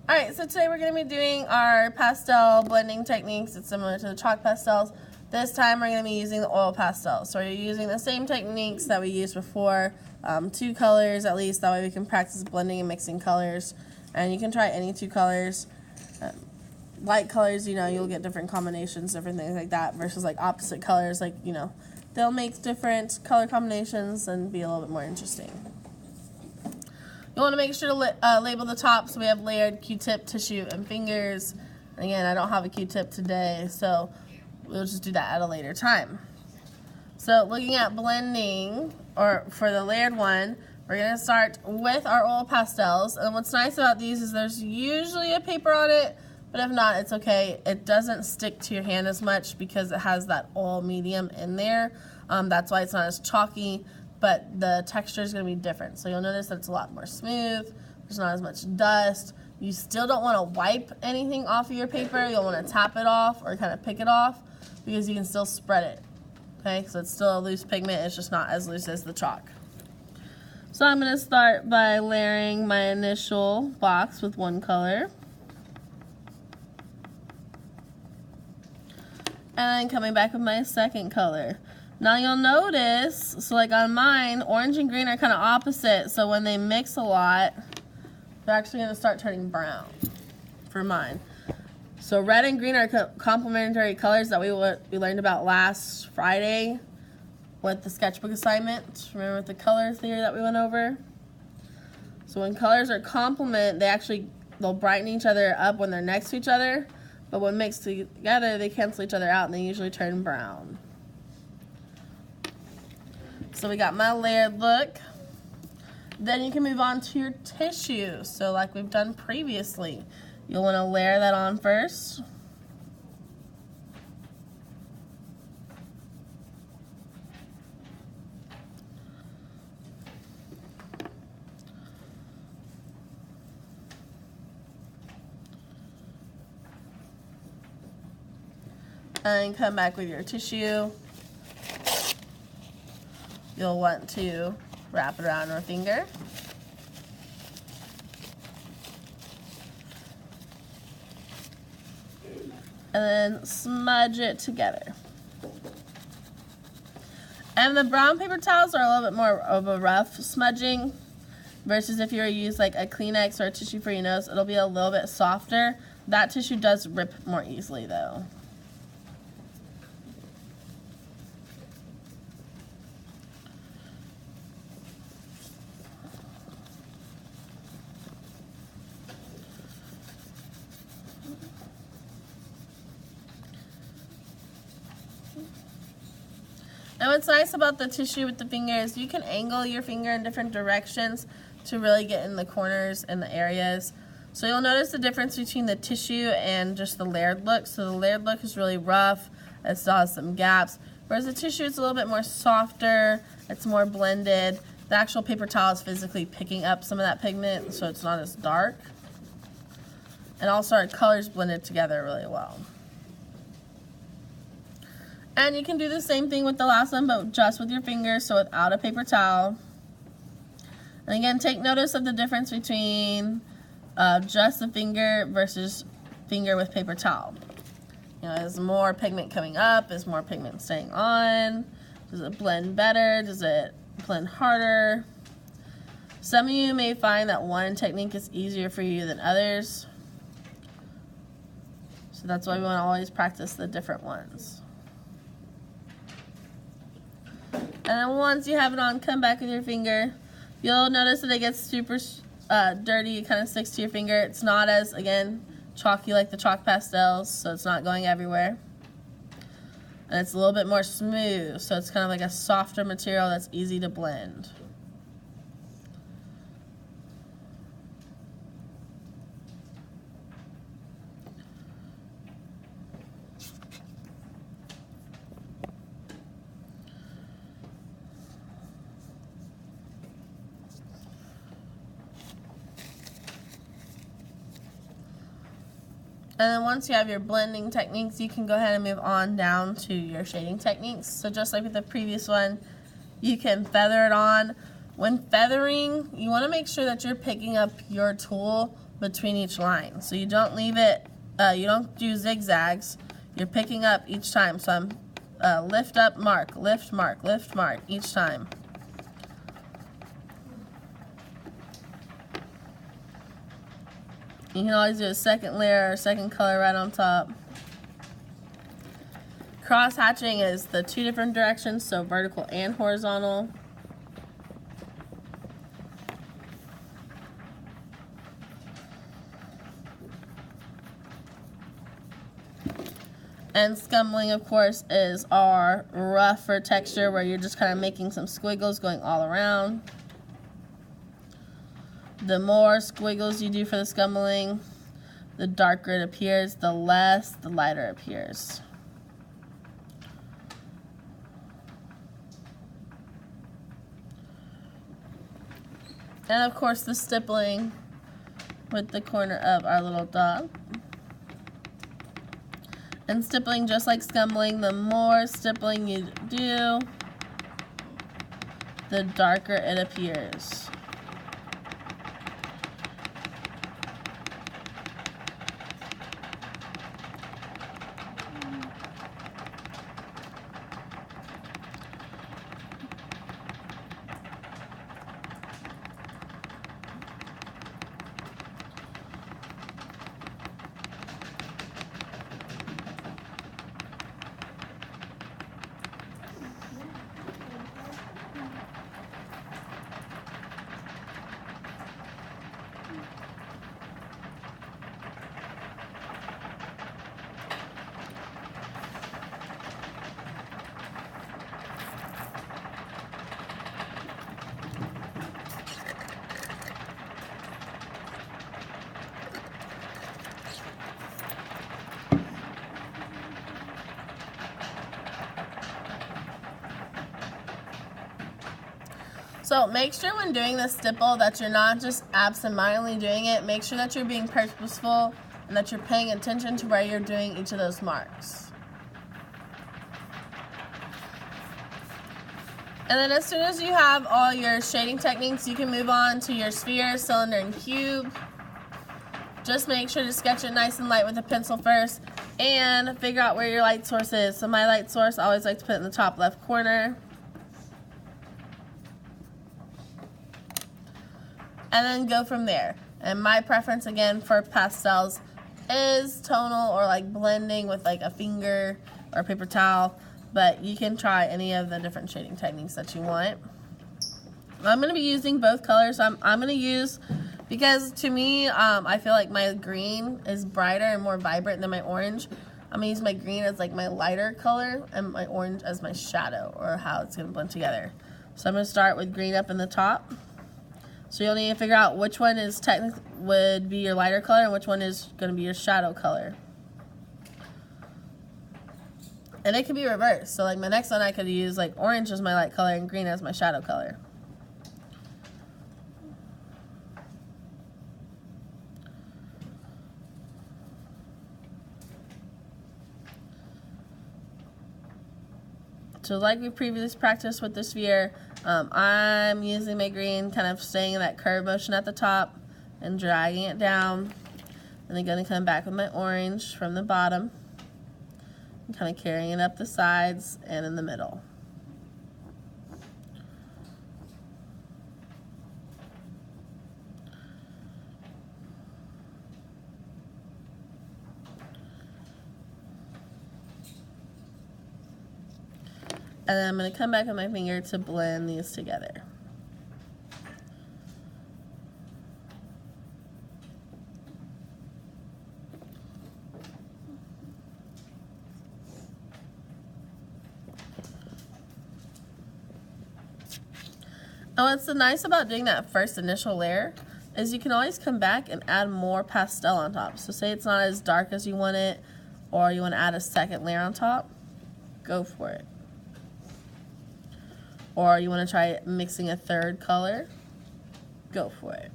Alright, so today we're going to be doing our pastel blending techniques. It's similar to the chalk pastels. This time we're going to be using the oil pastels. So we're using the same techniques that we used before, 2 colors at least, that way we can practice blending and mixing colors. And you can try any 2 colors. Light colors, you know, you'll get different combinations, different things like that, versus like opposite colors, like, you know, they'll make different color combinations and be a little bit more interesting. You want to make sure to label the top, so we have layered Q-tip, tissue, and fingers. And again, I don't have a Q-tip today, so we'll just do that at a later time. So looking at blending, or for the layered one, we're going to start with our oil pastels. And what's nice about these is there's usually a paper on it, but if not, it's okay. It doesn't stick to your hand as much because it has that oil medium in there. That's why it's not as chalky, but the texture is going to be different. So you'll notice that it's a lot more smooth. There's not as much dust. You still don't want to wipe anything off of your paper. You'll want to tap it off or kind of pick it off because you can still spread it. Okay, so it's still a loose pigment. It's just not as loose as the chalk. So I'm going to start by layering my initial box with one color. And then coming back with my second color. Now you'll notice, so like on mine, orange and green are kind of opposite, so when they mix a lot, they're actually going to start turning brown for mine. So red and green are complementary colors that we learned about last Friday with the sketchbook assignment. Remember with the color theory that we went over? So when colors are complement, they'll brighten each other up when they're next to each other, but when mixed together, they cancel each other out and they usually turn brown. So we got my layered look. Then you can move on to your tissue. So like we've done previously, you'll want to layer that on first. And come back with your tissue. You'll want to wrap it around your finger. And then smudge it together. And the brown paper towels are a little bit more of a rough smudging versus if you were to use like a Kleenex or a tissue for your nose, it'll be a little bit softer. That tissue does rip more easily though. And what's nice about the tissue with the finger is you can angle your finger in different directions to really get in the corners and the areas. So you'll notice the difference between the tissue and just the layered look. So the layered look is really rough, it still has some gaps, whereas the tissue is a little bit more softer, it's more blended. The actual paper towel is physically picking up some of that pigment, so it's not as dark. And also our colors blended together really well. And you can do the same thing with the last one, but just with your fingers, so without a paper towel. And again, take notice of the difference between just the finger versus finger with paper towel. You know, is more pigment coming up? Is more pigment staying on? Does it blend better? Does it blend harder? Some of you may find that one technique is easier for you than others. So that's why we want to always practice the different ones. And then once you have it on, come back with your finger. You'll notice that it gets super dirty. It kind of sticks to your finger. It's not as, again, chalky like the chalk pastels, so it's not going everywhere. And it's a little bit more smooth, so it's kind of like a softer material that's easy to blend. And then once you have your blending techniques, you can go ahead and move on down to your shading techniques. So just like with the previous one, you can feather it on. When feathering, you want to make sure that you're picking up your tool between each line. So you don't leave it, you don't do zigzags. You're picking up each time. So I'm lift up, mark, lift, mark each time. You can always do a second layer or second color right on top. Cross hatching is the two different directions, so vertical and horizontal. And scumbling, of course, is our rougher texture where you're just kind of making some squiggles going all around. The more squiggles you do for the scumbling, the darker it appears, the lighter it appears. And of course the stippling with the corner of our little dog. And stippling, just like scumbling, the more stippling you do, the darker it appears. So make sure when doing the stipple that you're not just absentmindedly doing it. Make sure that you're being purposeful and that you're paying attention to where you're doing each of those marks. And then as soon as you have all your shading techniques, you can move on to your sphere, cylinder, and cube. Just make sure to sketch it nice and light with a pencil first and figure out where your light source is. So my light source, I always like to put it in the top left corner. And then go from there. And my preference again for pastels is tonal or like blending with like a finger or a paper towel, but you can try any of the different shading techniques that you want. I'm going to be using both colors. I'm going to use, because to me I feel like my green is brighter and more vibrant than my orange. I'm going to use my green as like my lighter color and my orange as my shadow, or how it's going to blend together. So I'm going to start with green up in the top. So you'll need to figure out which one is would be your lighter color and which one is going to be your shadow color. And it could be reversed. So like my next one, I could use like orange as my light color and green as my shadow color. So like we previously practiced with the sphere, I'm using my green, kind of staying in that curve motion at the top and dragging it down. And then going to come back with my orange from the bottom and kind of carrying it up the sides and in the middle. And then I'm going to come back with my finger to blend these together. And what's so nice about doing that first initial layer is you can always come back and add more pastel on top. So say it's not as dark as you want it, or you want to add a second layer on top, go for it. Or you want to try mixing a third color, go for it.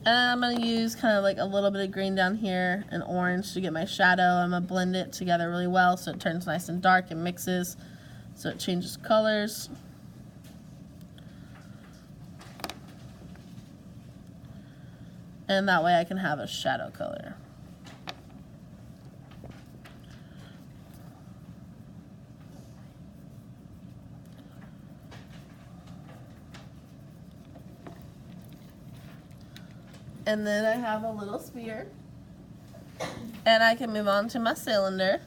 And I'm going to use kind of like a little bit of green down here and orange to get my shadow. I'm going to blend it together really well so it turns nice and dark and mixes so it changes colors. And that way I can have a shadow color. And then I have a little sphere. And I can move on to my cylinder.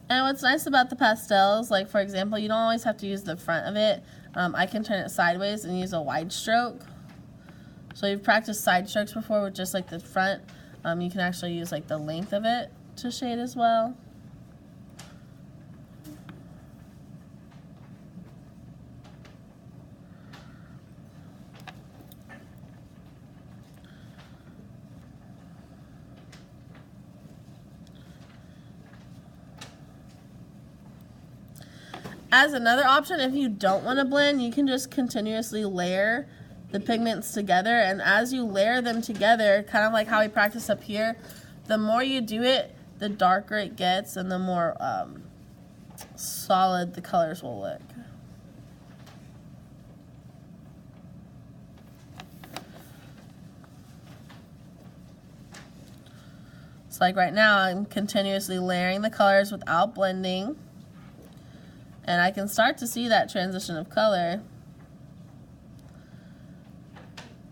And what's nice about the pastels, like for example, you don't always have to use the front of it. I can turn it sideways and use a wide stroke. So you've practiced side strokes before with just like the front. You can actually use like the length of it to shade as well. As another option, if you don't want to blend, you can just continuously layer the pigments together, and as you layer them together, kind of like how we practice up here, the more you do it, the darker it gets and the more solid the colors will look. So like right now, I'm continuously layering the colors without blending. And I can start to see that transition of color.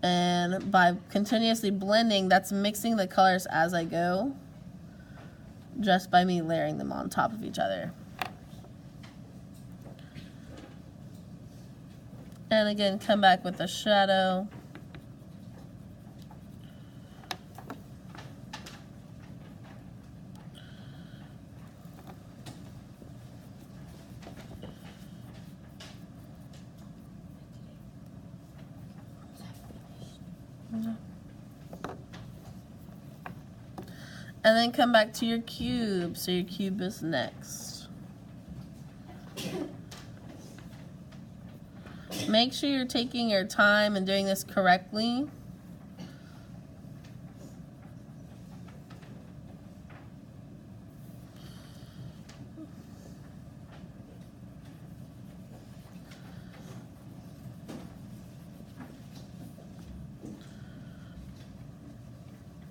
And by continuously blending, that's mixing the colors as I go, just by me layering them on top of each other. And again, come back with the shadow. And then come back to your cube. So your cube is next. Make sure you're taking your time and doing this correctly.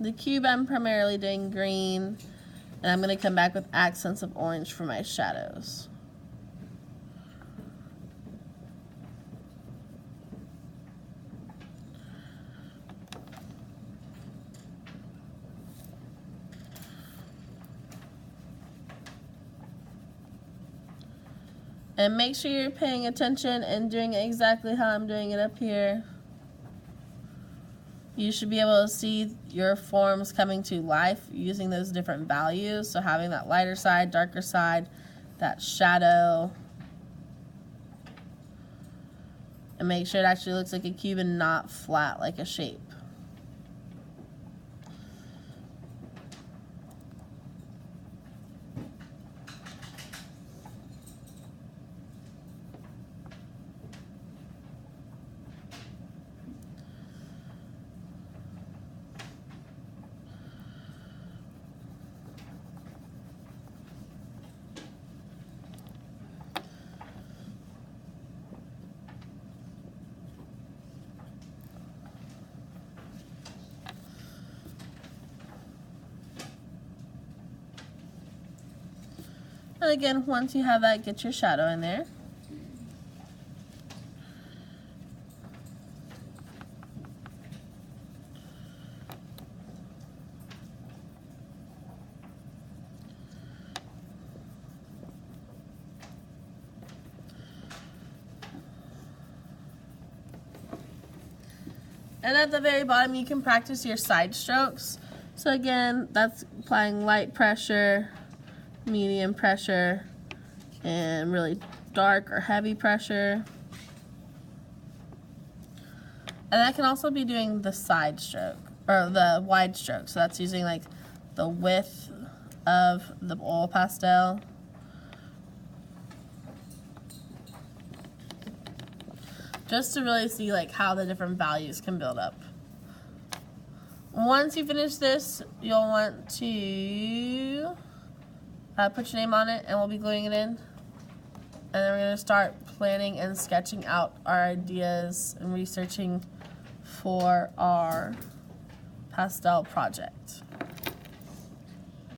The cube, I'm primarily doing green, and I'm going to come back with accents of orange for my shadows. And make sure you're paying attention and doing it exactly how I'm doing it up here. You should be able to see your forms coming to life using those different values. So having that lighter side, darker side, that shadow. And make sure it actually looks like a cube and not flat like a shape. And again, once you have that, get your shadow in there. And at the very bottom, you can practice your side strokes. So again, that's applying light pressure, medium pressure, and really dark or heavy pressure. And I can also be doing the side stroke, or the wide stroke. So that's using like the width of the oil pastel. Just to really see like how the different values can build up. Once you finish this, you'll want to put your name on it, and we'll be gluing it in. And then we're going to start planning and sketching out our ideas and researching for our pastel project.